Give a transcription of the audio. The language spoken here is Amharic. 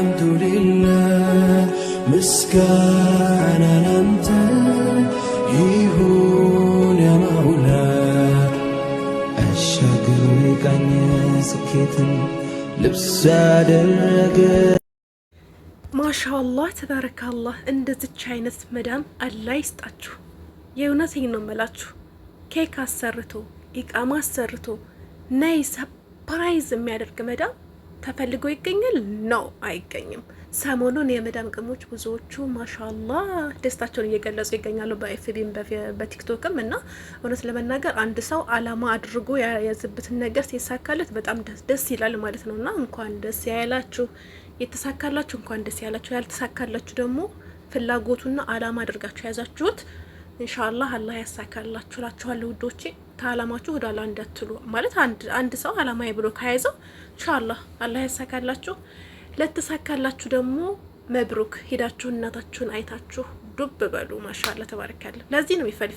አልሐምዱሊላህ ምስጋና ላንተ ይሁን ያ መውላ አሻግሮ የቃኘ ስኬትን ልብስ ያደረገ ማሻአላህ ተባረካላህ። እንደዚች አይነት መዳም አላህ ይስጣችሁ። የእውነቴን ነው የምላችሁ። ኬክ አሰርቶ ኢቃማ አሰርቶ ነይ ሰፕራይዝ የሚያደርግ መዳም ተፈልጎ ይገኛል? ነው አይገኝም። ሰሞኑን የመዳም ቅሞች ብዙዎቹ ማሻአላህ ደስታቸውን እየገለጹ ይገኛሉ በኤፍቢም በቲክቶክም እና እውነት ለመናገር አንድ ሰው አላማ አድርጎ የያዘበትን ነገር ሲሳካለት በጣም ደስ ይላል ማለት ነውና እንኳን ደስ ያላችሁ። የተሳካላችሁ እንኳን ደስ ያላችሁ። ያልተሳካላችሁ ደግሞ ፍላጎቱና አላማ አድርጋችሁ ያዛችሁት ኢንሻአላህ አላህ ያሳካላችሁ እላችኋለሁ ውዶቼ። ከአላማችሁ ወደ ኋላ እንዳትሉ ማለት አንድ ሰው አላማዬ ብሎ ከያዘው ኢንሻአላህ አላህ ያሳካላችሁ። ለተሳካላችሁ ደግሞ መብሩክ ሄዳችሁ እናታችሁን አይታችሁ ዱብ በሉ። ማሻአላህ ተባረካለሁ። ለዚህ ነው የሚፈልግ